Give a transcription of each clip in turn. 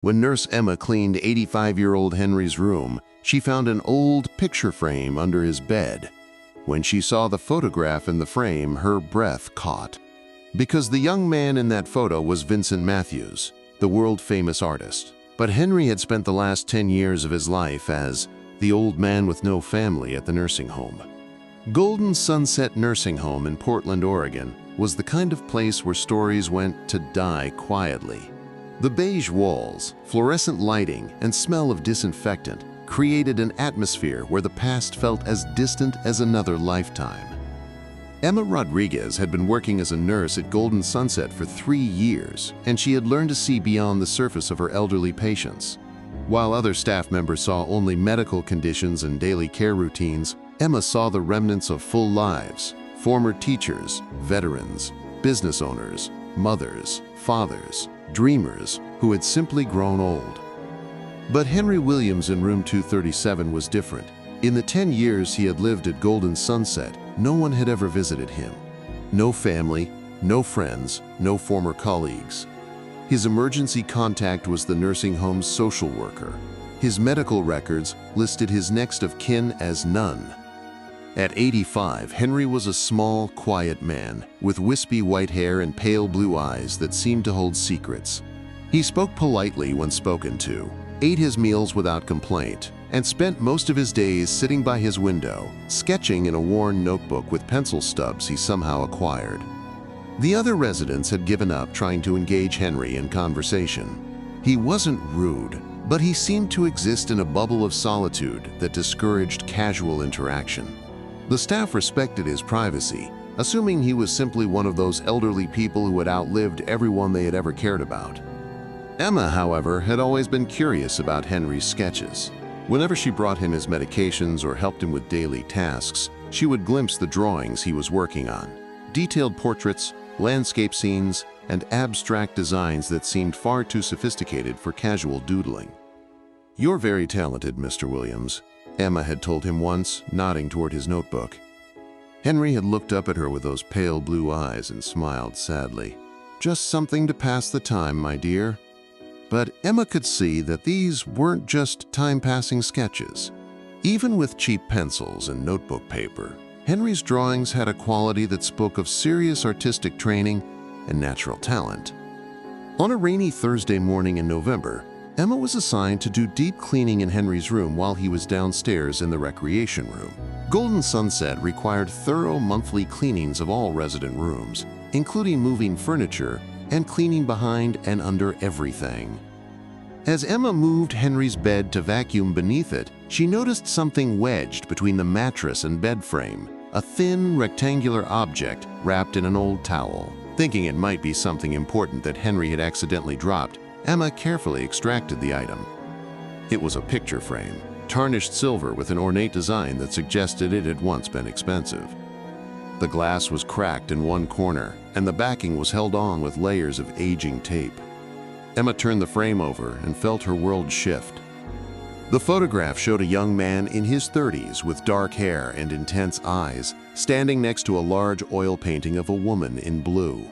When Nurse Emma cleaned 85-year-old Henry's room, she found an old picture frame under his bed. When she saw the photograph in the frame, her breath caught. Because the young man in that photo was Vincent Matthews, the world-famous artist. But Henry had spent the last 10 years of his life as the old man with no family at the nursing home. Golden Sunset Nursing Home in Portland, Oregon, was the kind of place where stories went to die quietly. The beige walls, fluorescent lighting, and smell of disinfectant created an atmosphere where the past felt as distant as another lifetime. Emma Rodriguez had been working as a nurse at Golden Sunset for 3 years, and she had learned to see beyond the surface of her elderly patients. While other staff members saw only medical conditions and daily care routines, Emma saw the remnants of full lives: former teachers, veterans, business owners, mothers, fathers, dreamers who had simply grown old. But Henry Williams in room 237 was different. In the 10 years he had lived at Golden Sunset, no one had ever visited him. No family, no friends, no former colleagues. His emergency contact was the nursing home's social worker. His medical records listed his next of kin as none. At 85, Henry was a small, quiet man with wispy white hair and pale blue eyes that seemed to hold secrets. He spoke politely when spoken to, ate his meals without complaint, and spent most of his days sitting by his window, sketching in a worn notebook with pencil stubs he somehow acquired. The other residents had given up trying to engage Henry in conversation. He wasn't rude, but he seemed to exist in a bubble of solitude that discouraged casual interaction. The staff respected his privacy, assuming he was simply one of those elderly people who had outlived everyone they had ever cared about. Emma, however, had always been curious about Henry's sketches. Whenever she brought him his medications or helped him with daily tasks, she would glimpse the drawings he was working on: detailed portraits, landscape scenes, and abstract designs that seemed far too sophisticated for casual doodling. "You're very talented, Mr. Williams," Emma had told him once, nodding toward his notebook. Henry had looked up at her with those pale blue eyes and smiled sadly. "Just something to pass the time, my dear." But Emma could see that these weren't just time-passing sketches. Even with cheap pencils and notebook paper, Henry's drawings had a quality that spoke of serious artistic training and natural talent. On a rainy Thursday morning in November, Emma was assigned to do deep cleaning in Henry's room while he was downstairs in the recreation room. Golden Sunset required thorough monthly cleanings of all resident rooms, including moving furniture and cleaning behind and under everything. As Emma moved Henry's bed to vacuum beneath it, she noticed something wedged between the mattress and bed frame, a thin, rectangular object wrapped in an old towel. Thinking it might be something important that Henry had accidentally dropped, Emma carefully extracted the item. It was a picture frame, tarnished silver with an ornate design that suggested it had once been expensive. The glass was cracked in one corner, and the backing was held on with layers of aging tape. Emma turned the frame over and felt her world shift. The photograph showed a young man in his 30s with dark hair and intense eyes, standing next to a large oil painting of a woman in blue.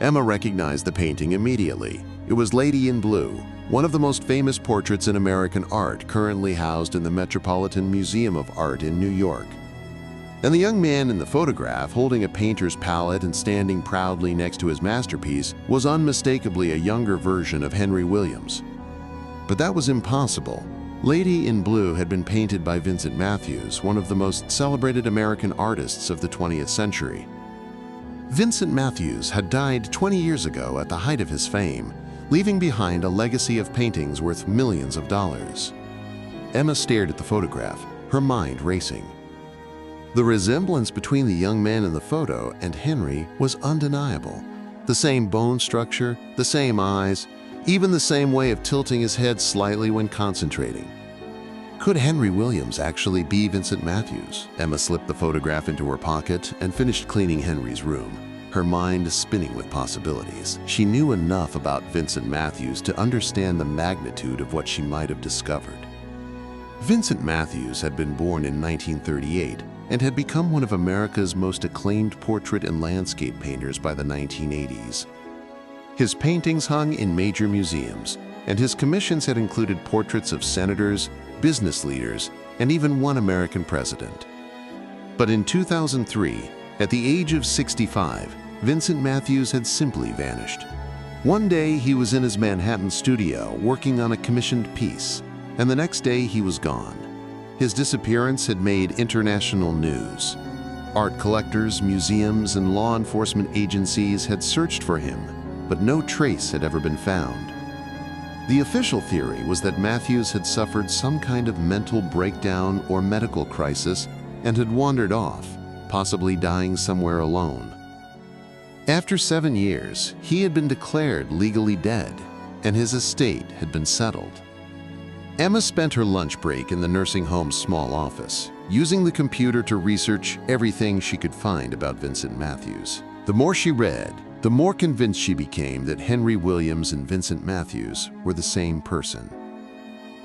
Emma recognized the painting immediately. It was Lady in Blue, one of the most famous portraits in American art, currently housed in the Metropolitan Museum of Art in New York. And the young man in the photograph, holding a painter's palette and standing proudly next to his masterpiece, was unmistakably a younger version of Henry Williams. But that was impossible. Lady in Blue had been painted by Vincent Matthews, one of the most celebrated American artists of the 20th century. Vincent Matthews had died 20 years ago at the height of his fame, leaving behind a legacy of paintings worth millions of dollars. Emma stared at the photograph, her mind racing. The resemblance between the young man in the photo and Henry was undeniable. The same bone structure, the same eyes, even the same way of tilting his head slightly when concentrating. Could Henry Williams actually be Vincent Matthews? Emma slipped the photograph into her pocket and finished cleaning Henry's room, her mind spinning with possibilities. She knew enough about Vincent Matthews to understand the magnitude of what she might have discovered. Vincent Matthews had been born in 1938 and had become one of America's most acclaimed portrait and landscape painters by the 1980s. His paintings hung in major museums, and his commissions had included portraits of senators, business leaders, and even one American president. But in 2003, at the age of 65, Vincent Matthews had simply vanished. One day he was in his Manhattan studio working on a commissioned piece, and the next day he was gone. His disappearance had made international news. Art collectors, museums, and law enforcement agencies had searched for him, but no trace had ever been found. The official theory was that Matthews had suffered some kind of mental breakdown or medical crisis and had wandered off, possibly dying somewhere alone. After 7 years, he had been declared legally dead, and his estate had been settled. Emma spent her lunch break in the nursing home's small office, using the computer to research everything she could find about Vincent Matthews. The more she read, the more convinced she became that Henry Williams and Vincent Matthews were the same person.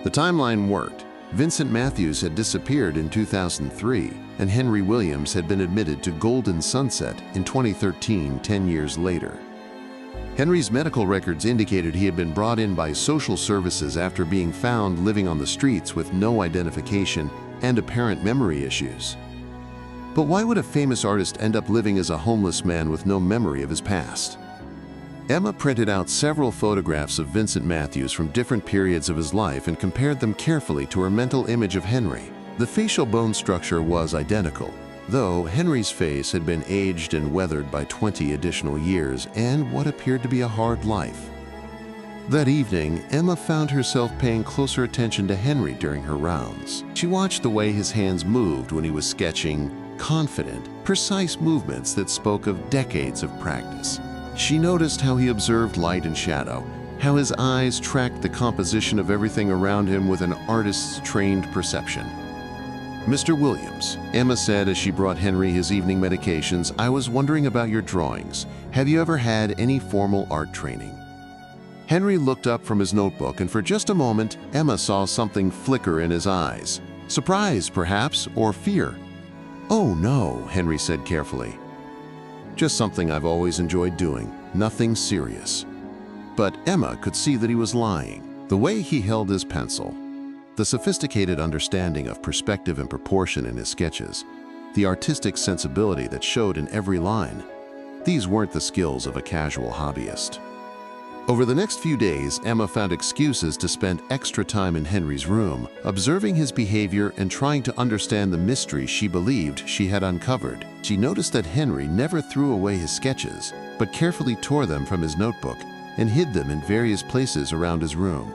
The timeline worked. Vincent Matthews had disappeared in 2003, and Henry Williams had been admitted to Golden Sunset in 2013, 10 years later. Henry's medical records indicated he had been brought in by social services after being found living on the streets with no identification and apparent memory issues. But why would a famous artist end up living as a homeless man with no memory of his past? Emma printed out several photographs of Vincent Matthews from different periods of his life and compared them carefully to her mental image of Henry. The facial bone structure was identical, though Henry's face had been aged and weathered by 20 additional years and what appeared to be a hard life. That evening, Emma found herself paying closer attention to Henry during her rounds. She watched the way his hands moved when he was sketching, confident, precise movements that spoke of decades of practice. She noticed how he observed light and shadow, how his eyes tracked the composition of everything around him with an artist's trained perception. "Mr. Williams," Emma said as she brought Henry his evening medications, "I was wondering about your drawings. Have you ever had any formal art training?" Henry looked up from his notebook, and for just a moment, Emma saw something flicker in his eyes. Surprise, perhaps, or fear. "Oh, no," Henry said carefully. "Just something I've always enjoyed doing. Nothing serious." But Emma could see that he was lying. The way he held his pencil, the sophisticated understanding of perspective and proportion in his sketches, the artistic sensibility that showed in every line, these weren't the skills of a casual hobbyist. Over the next few days, Emma found excuses to spend extra time in Henry's room, observing his behavior and trying to understand the mystery she believed she had uncovered. She noticed that Henry never threw away his sketches, but carefully tore them from his notebook and hid them in various places around his room.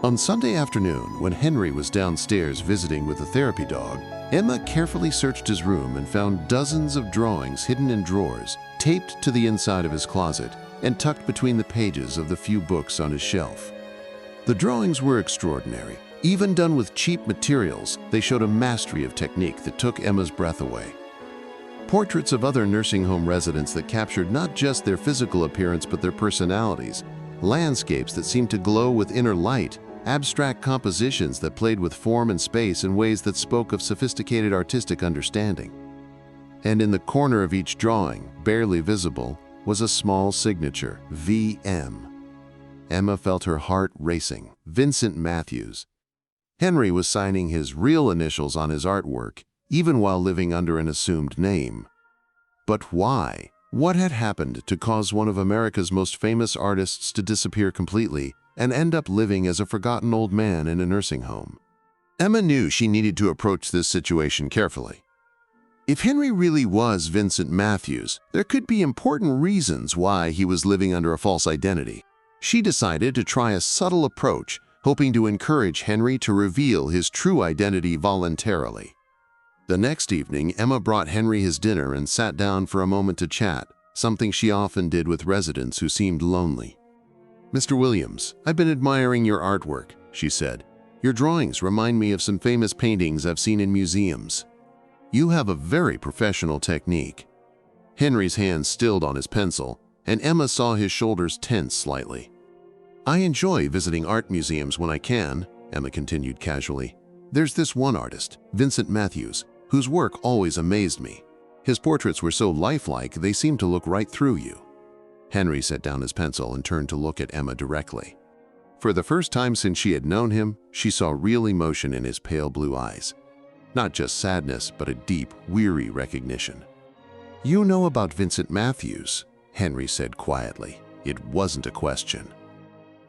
On Sunday afternoon, when Henry was downstairs visiting with the therapy dog, Emma carefully searched his room and found dozens of drawings hidden in drawers, taped to the inside of his closet, and tucked between the pages of the few books on his shelf. The drawings were extraordinary. Even done with cheap materials, they showed a mastery of technique that took Emma's breath away. Portraits of other nursing home residents that captured not just their physical appearance but their personalities, landscapes that seemed to glow with inner light, abstract compositions that played with form and space in ways that spoke of sophisticated artistic understanding. And in the corner of each drawing, barely visible, was a small signature, VM. Emma felt her heart racing. Vincent Matthews. Henry was signing his real initials on his artwork, even while living under an assumed name. But why? What had happened to cause one of America's most famous artists to disappear completely and end up living as a forgotten old man in a nursing home? Emma knew she needed to approach this situation carefully. If Henry really was Vincent Matthews, there could be important reasons why he was living under a false identity. She decided to try a subtle approach, hoping to encourage Henry to reveal his true identity voluntarily. The next evening, Emma brought Henry his dinner and sat down for a moment to chat, something she often did with residents who seemed lonely. "Mr. Williams, I've been admiring your artwork," she said. "Your drawings remind me of some famous paintings I've seen in museums. You have a very professional technique." Henry's hand stilled on his pencil, and Emma saw his shoulders tense slightly. "I enjoy visiting art museums when I can," Emma continued casually. "There's this one artist, Vincent Matthews, whose work always amazed me. His portraits were so lifelike they seemed to look right through you." Henry set down his pencil and turned to look at Emma directly. For the first time since she had known him, she saw real emotion in his pale blue eyes. Not just sadness, but a deep, weary recognition. "You know about Vincent Matthews," Henry said quietly. It wasn't a question.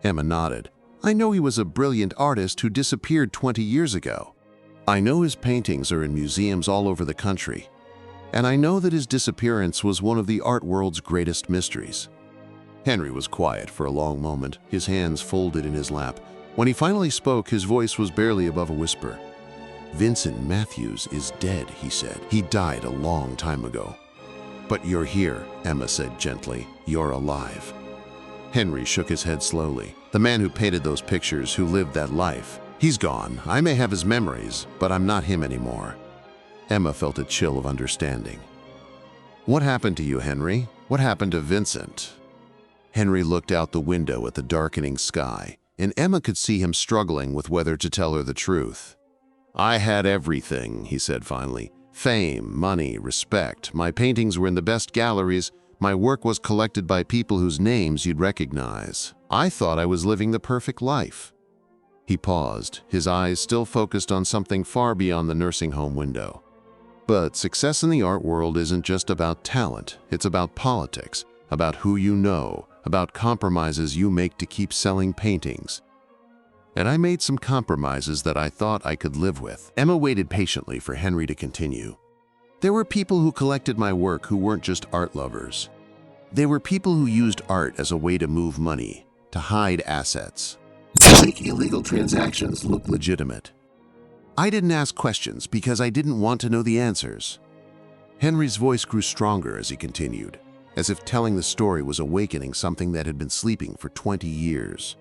Emma nodded. "I know he was a brilliant artist who disappeared 20 years ago. I know his paintings are in museums all over the country. And I know that his disappearance was one of the art world's greatest mysteries." Henry was quiet for a long moment, his hands folded in his lap. When he finally spoke, his voice was barely above a whisper. "Vincent Matthews is dead," he said. "He died a long time ago." "But you're here," Emma said gently. "You're alive." Henry shook his head slowly. "The man who painted those pictures, who lived that life, he's gone. I may have his memories, but I'm not him anymore." Emma felt a chill of understanding. "What happened to you, Henry? What happened to Vincent?" Henry looked out the window at the darkening sky, and Emma could see him struggling with whether to tell her the truth. "I had everything," he said finally. "Fame, money, respect. My paintings were in the best galleries. My work was collected by people whose names you'd recognize. I thought I was living the perfect life." He paused, his eyes still focused on something far beyond the nursing home window. "But success in the art world isn't just about talent. It's about politics, about who you know, about compromises you make to keep selling paintings. And I made some compromises that I thought I could live with." Emma waited patiently for Henry to continue. "There were people who collected my work who weren't just art lovers. They were people who used art as a way to move money, to hide assets, to make illegal transactions look legitimate. I didn't ask questions because I didn't want to know the answers." Henry's voice grew stronger as he continued, as if telling the story was awakening something that had been sleeping for 20 years.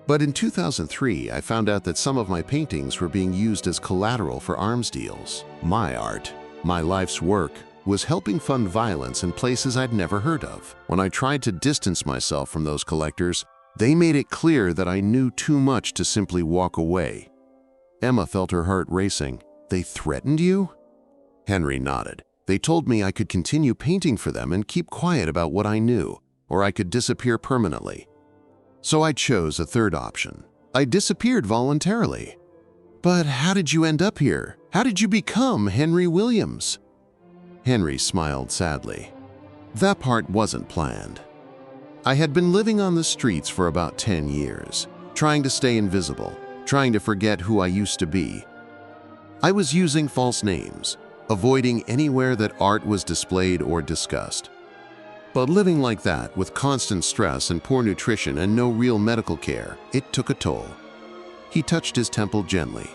"But in 2003, I found out that some of my paintings were being used as collateral for arms deals. My art, my life's work, was helping fund violence in places I'd never heard of. When I tried to distance myself from those collectors, they made it clear that I knew too much to simply walk away." Emma felt her heart racing. "They threatened you?" Henry nodded. "They told me I could continue painting for them and keep quiet about what I knew, or I could disappear permanently. So I chose a third option. I disappeared voluntarily." "But how did you end up here? How did you become Henry Williams?" Henry smiled sadly. "That part wasn't planned. I had been living on the streets for about 10 years, trying to stay invisible, trying to forget who I used to be. I was using false names, avoiding anywhere that art was displayed or discussed. But living like that, with constant stress and poor nutrition and no real medical care, it took a toll." He touched his temple gently.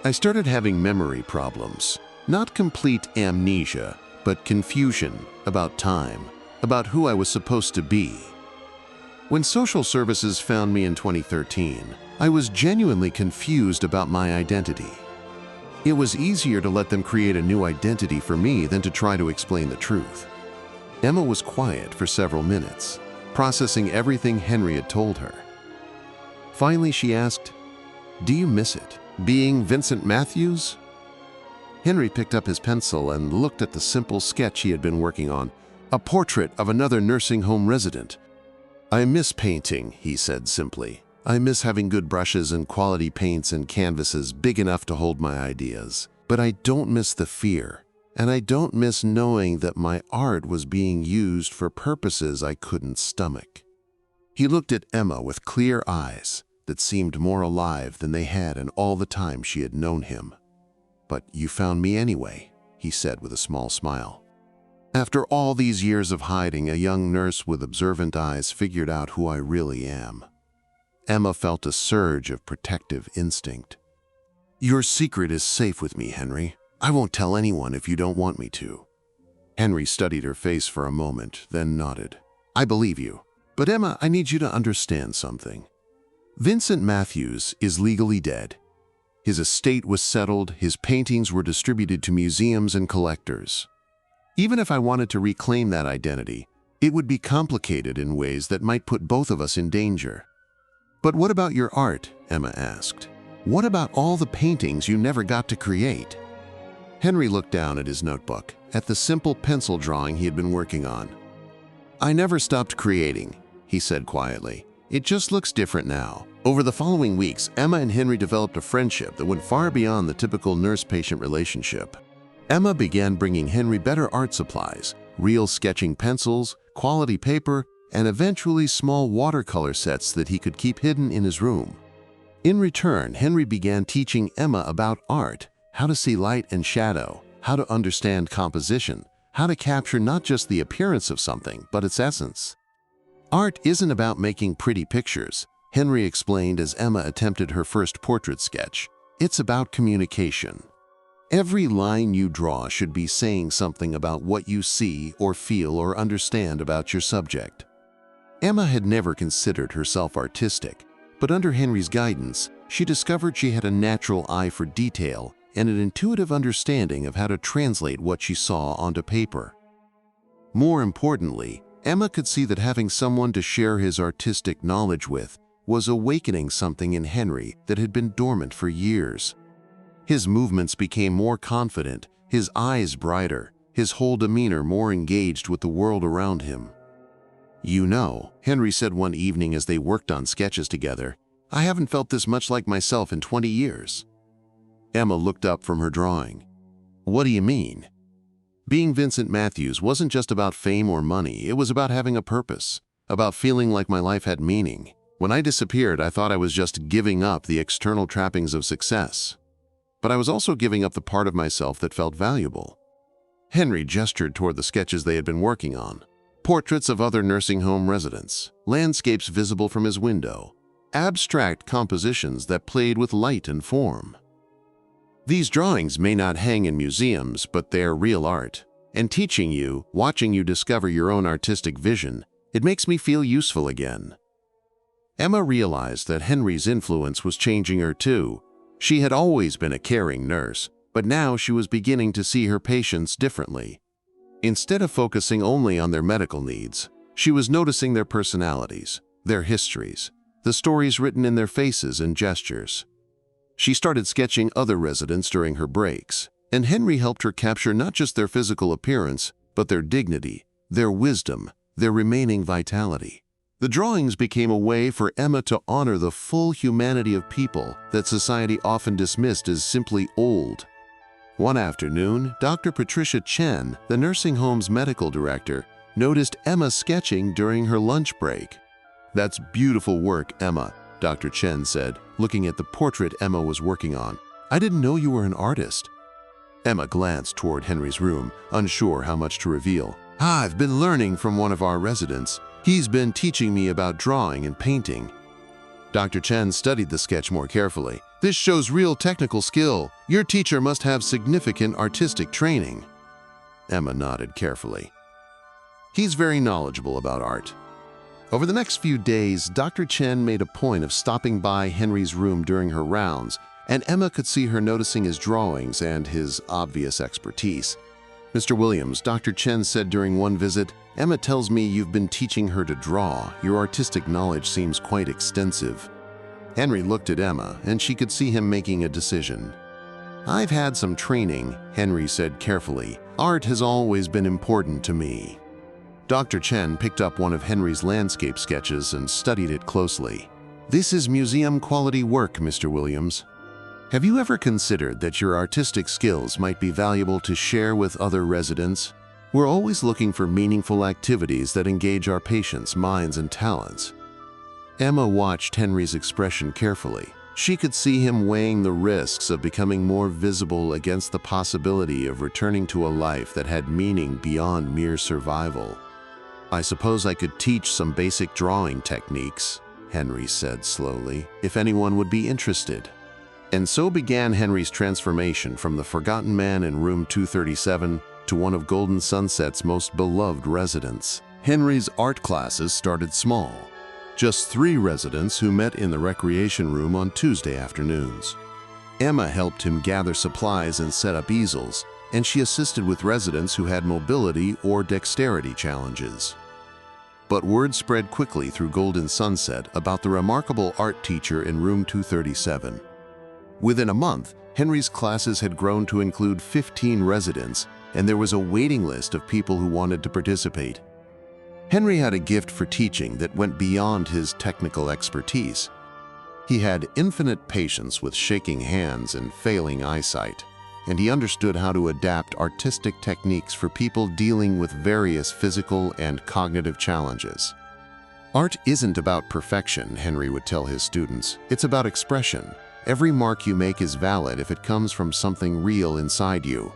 "I started having memory problems. Not complete amnesia, but confusion about time, about who I was supposed to be. When social services found me in 2013, I was genuinely confused about my identity. It was easier to let them create a new identity for me than to try to explain the truth." Emma was quiet for several minutes, processing everything Henry had told her. Finally, she asked, "Do you miss it, being Vincent Matthews?" Henry picked up his pencil and looked at the simple sketch he had been working on, a portrait of another nursing home resident. "I miss painting," he said simply. "I miss having good brushes and quality paints and canvases big enough to hold my ideas. But I don't miss the fear, and I don't miss knowing that my art was being used for purposes I couldn't stomach." He looked at Emma with clear eyes that seemed more alive than they had in all the time she had known him. "But you found me anyway," he said with a small smile. "After all these years of hiding, a young nurse with observant eyes figured out who I really am." Emma felt a surge of protective instinct. "Your secret is safe with me, Henry. I won't tell anyone if you don't want me to." Henry studied her face for a moment, then nodded. "I believe you. But Emma, I need you to understand something. Vincent Matthews is legally dead. His estate was settled, his paintings were distributed to museums and collectors. Even if I wanted to reclaim that identity, it would be complicated in ways that might put both of us in danger." "But what about your art?" Emma asked. "What about all the paintings you never got to create?" Henry looked down at his notebook, at the simple pencil drawing he had been working on. "I never stopped creating," he said quietly. It just looks different now. Over the following weeks, Emma and Henry developed a friendship that went far beyond the typical nurse-patient relationship. Emma began bringing Henry better art supplies, real sketching pencils, quality paper, and eventually small watercolor sets that he could keep hidden in his room. In return, Henry began teaching Emma about art, how to see light and shadow, how to understand composition, how to capture not just the appearance of something, but its essence. Art isn't about making pretty pictures, Henry explained as Emma attempted her first portrait sketch. It's about communication. Every line you draw should be saying something about what you see or feel or understand about your subject. Emma had never considered herself artistic, but under Henry's guidance, she discovered she had a natural eye for detail and an intuitive understanding of how to translate what she saw onto paper. More importantly, Emma could see that having someone to share his artistic knowledge with was awakening something in Henry that had been dormant for years. His movements became more confident, his eyes brighter, his whole demeanor more engaged with the world around him. "You know," Henry said one evening as they worked on sketches together, "I haven't felt this much like myself in 20 years. Emma looked up from her drawing. "What do you mean?" Being Vincent Matthews wasn't just about fame or money, it was about having a purpose, about feeling like my life had meaning. When I disappeared, I thought I was just giving up the external trappings of success. But I was also giving up the part of myself that felt valuable. Henry gestured toward the sketches they had been working on. Portraits of other nursing home residents, landscapes visible from his window, abstract compositions that played with light and form. These drawings may not hang in museums, but they're real art. And teaching you, watching you discover your own artistic vision, it makes me feel useful again. Emma realized that Henry's influence was changing her too. She had always been a caring nurse, but now she was beginning to see her patients differently. Instead of focusing only on their medical needs, she was noticing their personalities, their histories, the stories written in their faces and gestures. She started sketching other residents during her breaks, and Henry helped her capture not just their physical appearance, but their dignity, their wisdom, their remaining vitality. The drawings became a way for Emma to honor the full humanity of people that society often dismissed as simply old. One afternoon, Dr. Patricia Chen, the nursing home's medical director, noticed Emma sketching during her lunch break. "That's beautiful work, Emma," Dr. Chen said, looking at the portrait Emma was working on. "I didn't know you were an artist." Emma glanced toward Henry's room, unsure how much to reveal. "I've been learning from one of our residents. He's been teaching me about drawing and painting." Dr. Chen studied the sketch more carefully. "This shows real technical skill. Your teacher must have significant artistic training." Emma nodded carefully. "He's very knowledgeable about art." Over the next few days, Dr. Chen made a point of stopping by Henry's room during her rounds, and Emma could see her noticing his drawings and his obvious expertise. "Mr. Williams," Dr. Chen said during one visit, "Emma tells me you've been teaching her to draw. Your artistic knowledge seems quite extensive." Henry looked at Emma, and she could see him making a decision. "I've had some training," Henry said carefully. "Art has always been important to me." Dr. Chen picked up one of Henry's landscape sketches and studied it closely. "This is museum-quality work, Mr. Williams. Have you ever considered that your artistic skills might be valuable to share with other residents? We're always looking for meaningful activities that engage our patients' minds and talents." Emma watched Henry's expression carefully. She could see him weighing the risks of becoming more visible against the possibility of returning to a life that had meaning beyond mere survival. "I suppose I could teach some basic drawing techniques," Henry said slowly, "if anyone would be interested." And so began Henry's transformation from the forgotten man in room 237 to one of Golden Sunset's most beloved residents. Henry's art classes started small. Just 3 residents who met in the recreation room on Tuesday afternoons. Emma helped him gather supplies and set up easels, and she assisted with residents who had mobility or dexterity challenges. But word spread quickly through Golden Sunset about the remarkable art teacher in room 237. Within a month, Henry's classes had grown to include 15 residents, and there was a waiting list of people who wanted to participate. Henry had a gift for teaching that went beyond his technical expertise. He had infinite patience with shaking hands and failing eyesight, and he understood how to adapt artistic techniques for people dealing with various physical and cognitive challenges. Art isn't about perfection, Henry would tell his students. It's about expression. Every mark you make is valid if it comes from something real inside you.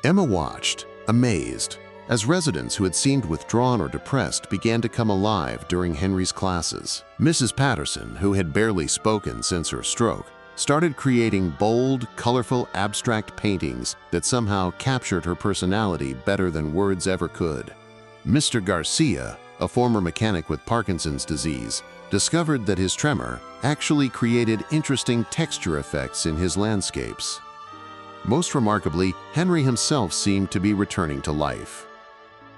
Emma watched, amazed, as residents who had seemed withdrawn or depressed began to come alive during Henry's classes. Mrs. Patterson, who had barely spoken since her stroke, started creating bold, colorful, abstract paintings that somehow captured her personality better than words ever could. Mr. Garcia, a former mechanic with Parkinson's disease, discovered that his tremor actually created interesting texture effects in his landscapes. Most remarkably, Henry himself seemed to be returning to life.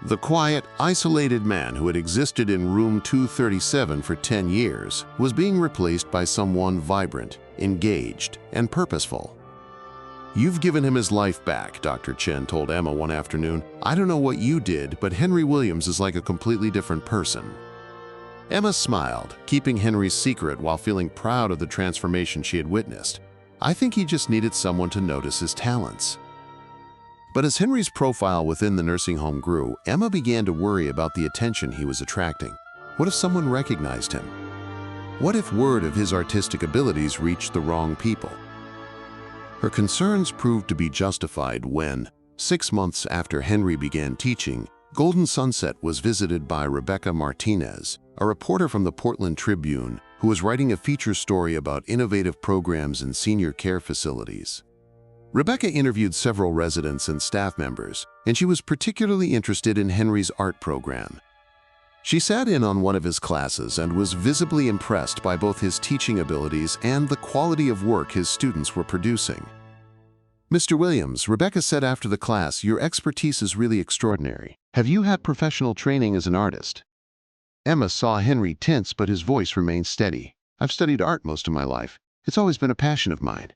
The quiet, isolated man who had existed in room 237 for 10 years was being replaced by someone vibrant, engaged, and purposeful. "You've given him his life back," Dr. Chen told Emma one afternoon. "I don't know what you did, but Henry Williams is like a completely different person." Emma smiled, keeping Henry's secret while feeling proud of the transformation she had witnessed. "I think he just needed someone to notice his talents." But as Henry's profile within the nursing home grew, Emma began to worry about the attention he was attracting. What if someone recognized him? What if word of his artistic abilities reached the wrong people? Her concerns proved to be justified when, 6 months after Henry began teaching, Golden Sunset was visited by Rebecca Martinez, a reporter from the Portland Tribune who was writing a feature story about innovative programs in senior care facilities. Rebecca interviewed several residents and staff members, and she was particularly interested in Henry's art program. She sat in on one of his classes and was visibly impressed by both his teaching abilities and the quality of work his students were producing. "Mr. Williams," Rebecca said after the class, "your expertise is really extraordinary. Have you had professional training as an artist?" Emma saw Henry tense, but his voice remained steady. "I've studied art most of my life. It's always been a passion of mine."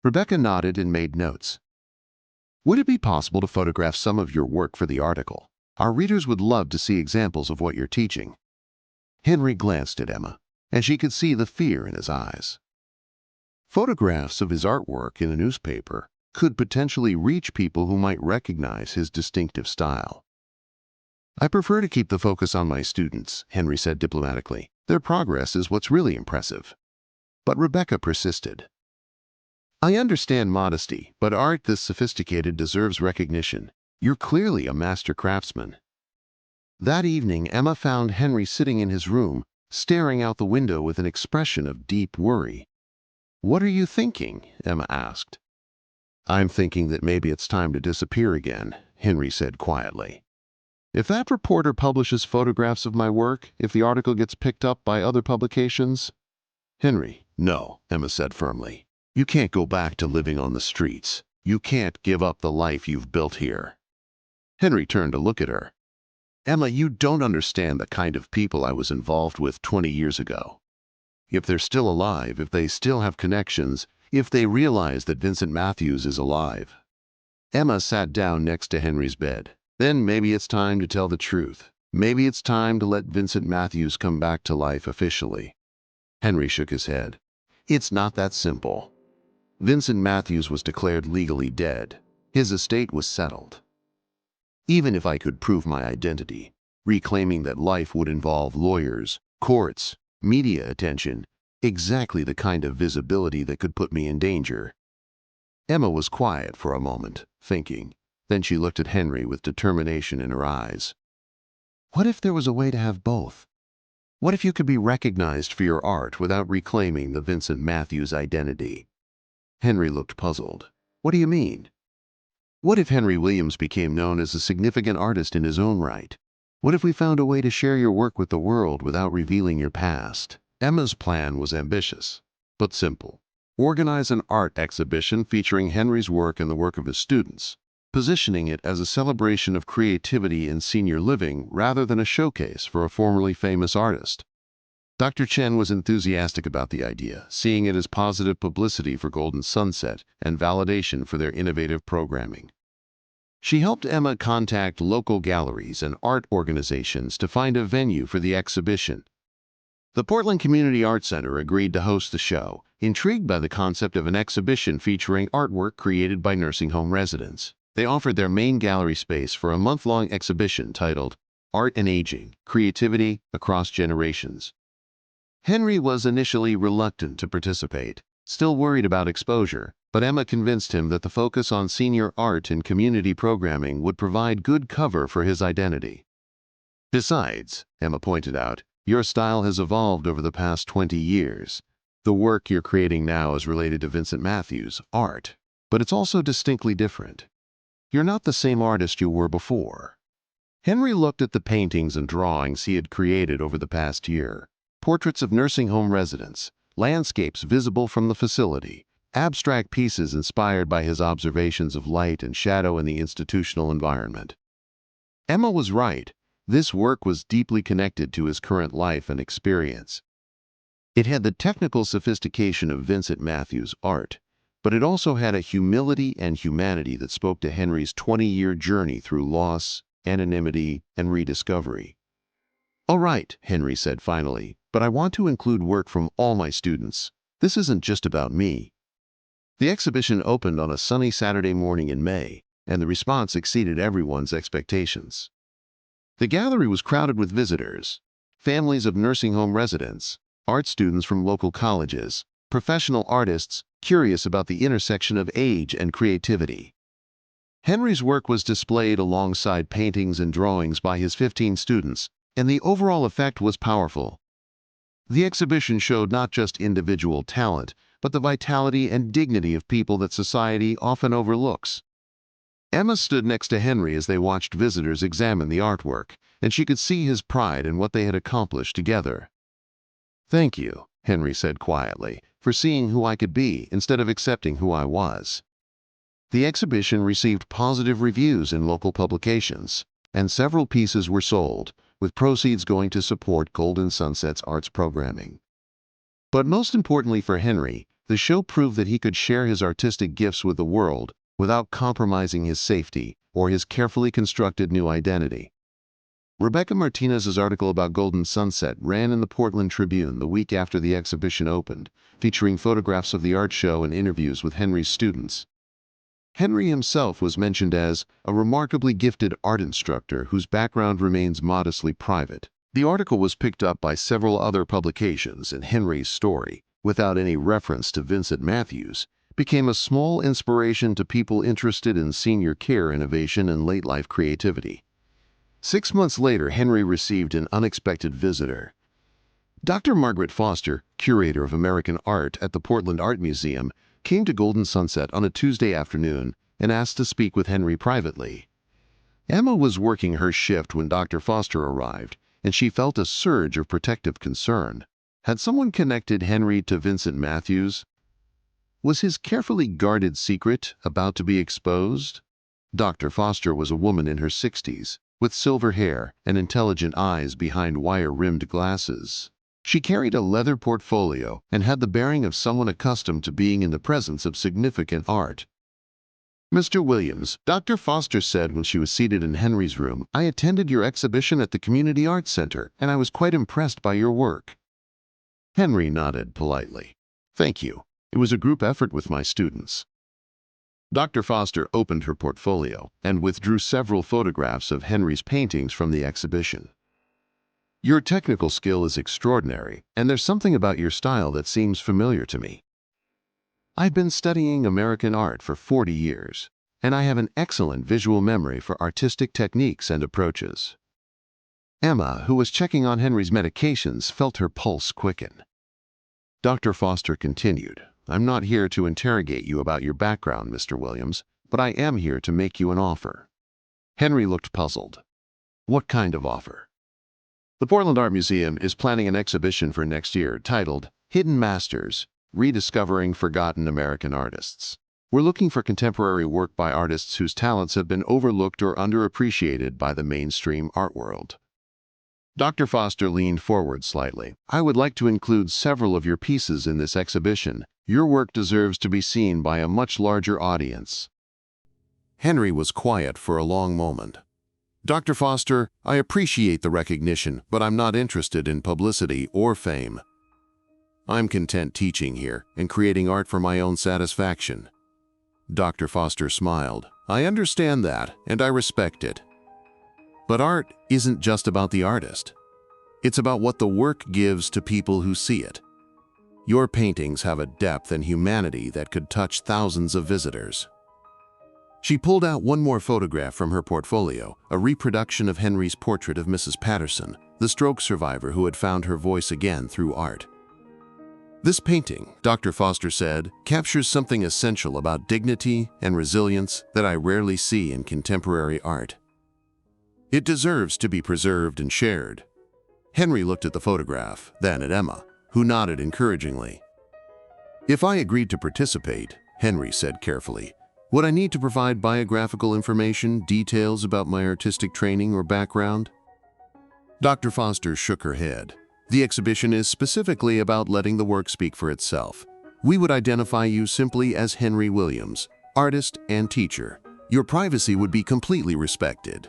Rebecca nodded and made notes. "Would it be possible to photograph some of your work for the article? Our readers would love to see examples of what you're teaching." Henry glanced at Emma, and she could see the fear in his eyes. Photographs of his artwork in a newspaper could potentially reach people who might recognize his distinctive style. "I prefer to keep the focus on my students," Henry said diplomatically. "Their progress is what's really impressive." But Rebecca persisted. "I understand modesty, but art this sophisticated deserves recognition. You're clearly a master craftsman." That evening, Emma found Henry sitting in his room, staring out the window with an expression of deep worry. "What are you thinking?" Emma asked. "I'm thinking that maybe it's time to disappear again," Henry said quietly. "If that reporter publishes photographs of my work, if the article gets picked up by other publications—" "Henry, no," Emma said firmly. "You can't go back to living on the streets. You can't give up the life you've built here." Henry turned to look at her. "Emma, you don't understand the kind of people I was involved with 20 years ago. If they're still alive, if they still have connections, if they realize that Vincent Matthews is alive." Emma sat down next to Henry's bed. "Then maybe it's time to tell the truth. Maybe it's time to let Vincent Matthews come back to life officially." Henry shook his head. "It's not that simple. Vincent Matthews was declared legally dead. His estate was settled. Even if I could prove my identity, reclaiming that life would involve lawyers, courts, media attention, exactly the kind of visibility that could put me in danger." Emma was quiet for a moment, thinking. Then she looked at Henry with determination in her eyes. "What if there was a way to have both? What if you could be recognized for your art without reclaiming the Vincent Matthews identity?" Henry looked puzzled. "What do you mean?" "What if Henry Williams became known as a significant artist in his own right? What if we found a way to share your work with the world without revealing your past?" Emma's plan was ambitious, but simple. Organize an art exhibition featuring Henry's work and the work of his students, positioning it as a celebration of creativity in senior living rather than a showcase for a formerly famous artist. Dr. Chen was enthusiastic about the idea, seeing it as positive publicity for Golden Sunset and validation for their innovative programming. She helped Emma contact local galleries and art organizations to find a venue for the exhibition. The Portland Community Arts Center agreed to host the show, intrigued by the concept of an exhibition featuring artwork created by nursing home residents. They offered their main gallery space for a month-long exhibition titled Art and Aging: Creativity Across Generations. Henry was initially reluctant to participate, still worried about exposure, but Emma convinced him that the focus on senior art and community programming would provide good cover for his identity. Besides, Emma pointed out, your style has evolved over the past 20 years. The work you're creating now is related to Vincent Matthews' art, but it's also distinctly different. You're not the same artist you were before. Henry looked at the paintings and drawings he had created over the past year. Portraits of nursing home residents, landscapes visible from the facility, abstract pieces inspired by his observations of light and shadow in the institutional environment. Emma was right. This work was deeply connected to his current life and experience. It had the technical sophistication of Vincent Matthews' art, but it also had a humility and humanity that spoke to Henry's 20-year journey through loss, anonymity, and rediscovery. "All right," Henry said finally, "but I want to include work from all my students. This isn't just about me." The exhibition opened on a sunny Saturday morning in May, and the response exceeded everyone's expectations. The gallery was crowded with visitors, families of nursing home residents, art students from local colleges, professional artists curious about the intersection of age and creativity. Henry's work was displayed alongside paintings and drawings by his 15 students, and the overall effect was powerful. The exhibition showed not just individual talent, but the vitality and dignity of people that society often overlooks. Emma stood next to Henry as they watched visitors examine the artwork, and she could see his pride in what they had accomplished together. "Thank you," Henry said quietly, "for seeing who I could be instead of accepting who I was." The exhibition received positive reviews in local publications, and several pieces were sold, with proceeds going to support Golden Sunset's arts programming. But most importantly for Henry, the show proved that he could share his artistic gifts with the world without compromising his safety or his carefully constructed new identity. Rebecca Martinez's article about Golden Sunset ran in the Portland Tribune the week after the exhibition opened, featuring photographs of the art show and interviews with Henry's students. Henry himself was mentioned as a remarkably gifted art instructor whose background remains modestly private. The article was picked up by several other publications, and Henry's story, without any reference to Vincent Matthews, became a small inspiration to people interested in senior care innovation and late-life creativity. 6 months later, Henry received an unexpected visitor. Dr. Margaret Foster, curator of American art at the Portland Art Museum, came to Golden Sunset on a Tuesday afternoon and asked to speak with Henry privately. Emma was working her shift when Dr. Foster arrived, and she felt a surge of protective concern. Had someone connected Henry to Vincent Matthews? Was his carefully guarded secret about to be exposed? Dr. Foster was a woman in her 60s, with silver hair and intelligent eyes behind wire-rimmed glasses. She carried a leather portfolio and had the bearing of someone accustomed to being in the presence of significant art. "Mr. Williams," Dr. Foster said when she was seated in Henry's room, "I attended your exhibition at the Community Arts Center, and I was quite impressed by your work." Henry nodded politely. "Thank you. It was a group effort with my students." Dr. Foster opened her portfolio and withdrew several photographs of Henry's paintings from the exhibition. "Your technical skill is extraordinary, and there's something about your style that seems familiar to me. I've been studying American art for 40 years, and I have an excellent visual memory for artistic techniques and approaches." Emma, who was checking on Henry's medications, felt her pulse quicken. Dr. Foster continued, "I'm not here to interrogate you about your background, Mr. Williams, but I am here to make you an offer." Henry looked puzzled. "What kind of offer?" "The Portland Art Museum is planning an exhibition for next year titled Hidden Masters: Rediscovering Forgotten American Artists. We're looking for contemporary work by artists whose talents have been overlooked or underappreciated by the mainstream art world." Dr. Foster leaned forward slightly. "I would like to include several of your pieces in this exhibition. Your work deserves to be seen by a much larger audience." Henry was quiet for a long moment. "Dr. Foster, I appreciate the recognition, but I'm not interested in publicity or fame. I'm content teaching here and creating art for my own satisfaction." Dr. Foster smiled. "I understand that, and I respect it. But art isn't just about the artist. It's about what the work gives to people who see it. Your paintings have a depth and humanity that could touch thousands of visitors." She pulled out one more photograph from her portfolio, a reproduction of Henry's portrait of Mrs. Patterson, the stroke survivor who had found her voice again through art. "This painting," Dr. Foster said, "captures something essential about dignity and resilience that I rarely see in contemporary art. It deserves to be preserved and shared." Henry looked at the photograph, then at Emma, who nodded encouragingly. "If I agreed to participate," Henry said carefully, "would I need to provide biographical information, details about my artistic training or background?" Dr. Foster shook her head. "The exhibition is specifically about letting the work speak for itself. We would identify you simply as Henry Williams, artist and teacher. Your privacy would be completely respected."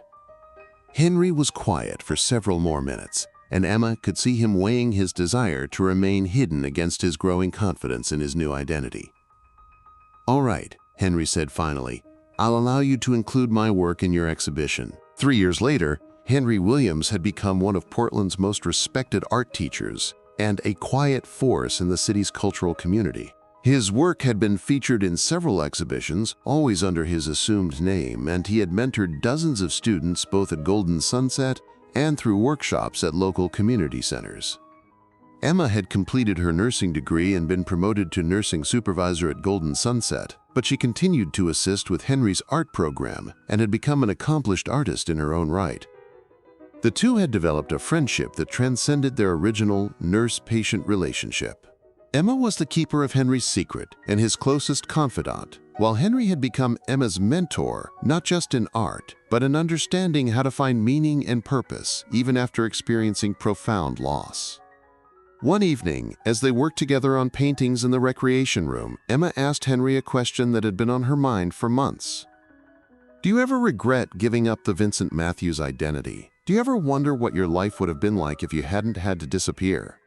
Henry was quiet for several more minutes, and Emma could see him weighing his desire to remain hidden against his growing confidence in his new identity. "All right," Henry said finally, "I'll allow you to include my work in your exhibition." 3 years later, Henry Williams had become one of Portland's most respected art teachers and a quiet force in the city's cultural community. His work had been featured in several exhibitions, always under his assumed name, and he had mentored dozens of students both at Golden Sunset and through workshops at local community centers. Emma had completed her nursing degree and been promoted to nursing supervisor at Golden Sunset, but she continued to assist with Henry's art program and had become an accomplished artist in her own right. The two had developed a friendship that transcended their original nurse-patient relationship. Emma was the keeper of Henry's secret and his closest confidant, while Henry had become Emma's mentor, not just in art, but in understanding how to find meaning and purpose, even after experiencing profound loss. One evening, as they worked together on paintings in the recreation room, Emma asked Henry a question that had been on her mind for months. "Do you ever regret giving up the Vincent Matthews identity? Do you ever wonder what your life would have been like if you hadn't had to disappear?"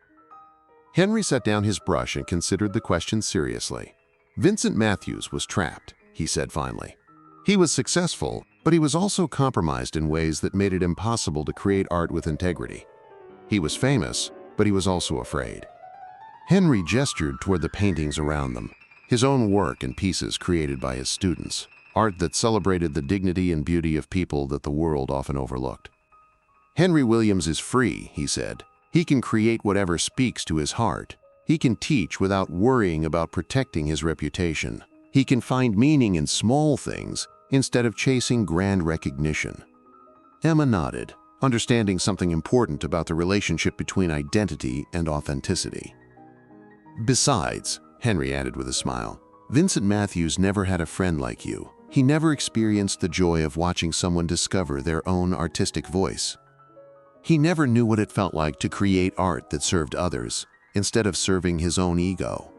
Henry set down his brush and considered the question seriously. "Vincent Matthews was trapped," he said finally. "He was successful, but he was also compromised in ways that made it impossible to create art with integrity. He was famous, but he was also afraid." Henry gestured toward the paintings around them, his own work and pieces created by his students, art that celebrated the dignity and beauty of people that the world often overlooked. "Henry Williams is free," he said. "He can create whatever speaks to his heart. He can teach without worrying about protecting his reputation. He can find meaning in small things instead of chasing grand recognition." Emma nodded, understanding something important about the relationship between identity and authenticity. "Besides," Henry added with a smile, "Vincent Matthews never had a friend like you. He never experienced the joy of watching someone discover their own artistic voice. He never knew what it felt like to create art that served others, instead of serving his own ego."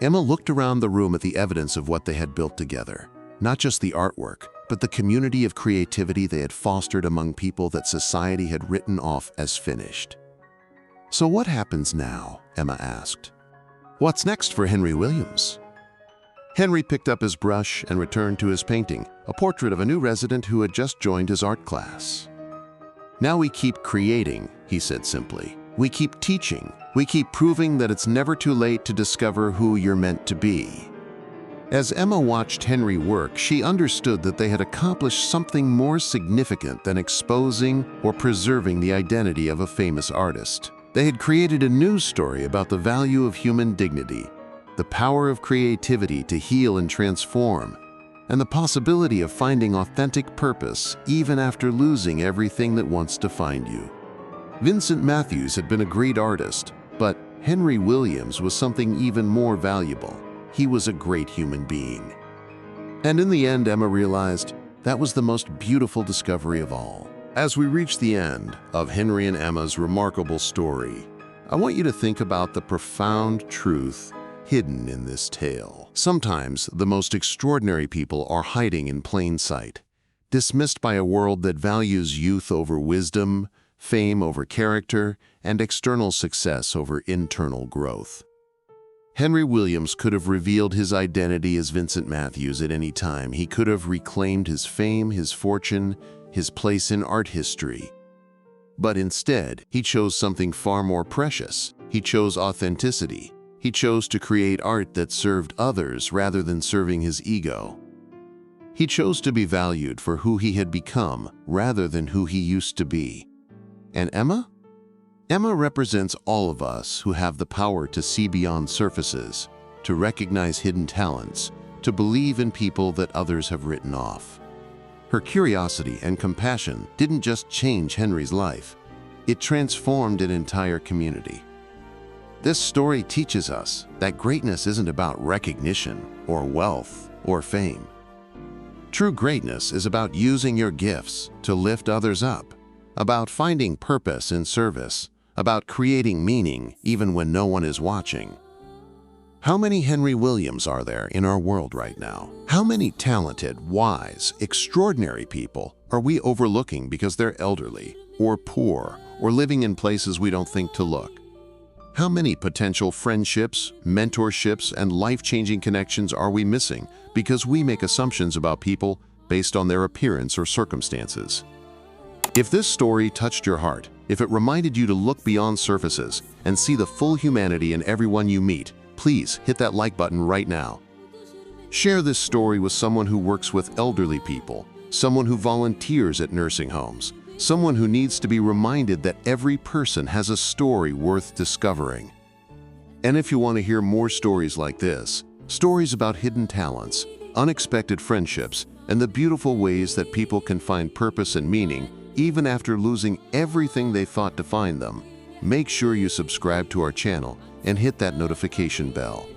Emma looked around the room at the evidence of what they had built together, not just the artwork, but the community of creativity they had fostered among people that society had written off as finished. "So what happens now?" Emma asked. "What's next for Henry Williams?" Henry picked up his brush and returned to his painting, a portrait of a new resident who had just joined his art class. "Now we keep creating," he said simply. "We keep teaching. We keep proving that it's never too late to discover who you're meant to be." As Emma watched Henry work, she understood that they had accomplished something more significant than exposing or preserving the identity of a famous artist. They had created a new story about the value of human dignity, the power of creativity to heal and transform, and the possibility of finding authentic purpose even after losing everything that once defined you. Vincent Matthews had been a great artist, but Henry Williams was something even more valuable. He was a great human being. And in the end, Emma realized that was the most beautiful discovery of all. As we reach the end of Henry and Emma's remarkable story, I want you to think about the profound truth hidden in this tale. Sometimes the most extraordinary people are hiding in plain sight, dismissed by a world that values youth over wisdom, fame over character, and external success over internal growth. Henry Williams could have revealed his identity as Vincent Matthews at any time. He could have reclaimed his fame, his fortune, his place in art history. But instead, he chose something far more precious. He chose authenticity. He chose to create art that served others rather than serving his ego. He chose to be valued for who he had become rather than who he used to be. And Emma? Emma represents all of us who have the power to see beyond surfaces, to recognize hidden talents, to believe in people that others have written off. Her curiosity and compassion didn't just change Henry's life, it transformed an entire community. This story teaches us that greatness isn't about recognition or wealth or fame. True greatness is about using your gifts to lift others up, about finding purpose in service, about creating meaning even when no one is watching. How many Henry Williams are there in our world right now? How many talented, wise, extraordinary people are we overlooking because they're elderly, or poor, or living in places we don't think to look? How many potential friendships, mentorships, and life-changing connections are we missing because we make assumptions about people based on their appearance or circumstances? If this story touched your heart, if it reminded you to look beyond surfaces and see the full humanity in everyone you meet, please hit that like button right now. Share this story with someone who works with elderly people, someone who volunteers at nursing homes, someone who needs to be reminded that every person has a story worth discovering. And if you want to hear more stories like this, stories about hidden talents, unexpected friendships, and the beautiful ways that people can find purpose and meaning even after losing everything they thought defined them, make sure you subscribe to our channel and hit that notification bell.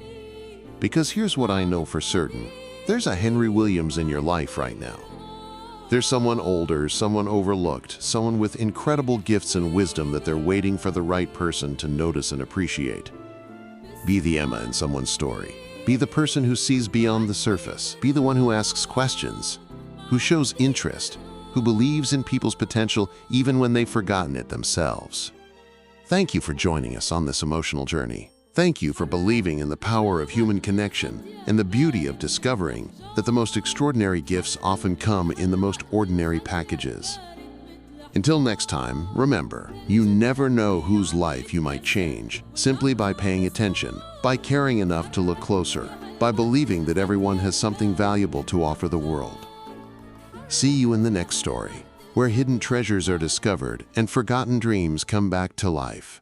Because here's what I know for certain, there's a Henry Williams in your life right now. There's someone older, someone overlooked, someone with incredible gifts and wisdom that they're waiting for the right person to notice and appreciate. Be the Emma in someone's story. Be the person who sees beyond the surface. Be the one who asks questions, who shows interest, who believes in people's potential even when they've forgotten it themselves. Thank you for joining us on this emotional journey. Thank you for believing in the power of human connection and the beauty of discovering that the most extraordinary gifts often come in the most ordinary packages. Until next time, remember, you never know whose life you might change simply by paying attention, by caring enough to look closer, by believing that everyone has something valuable to offer the world. See you in the next story, where hidden treasures are discovered and forgotten dreams come back to life.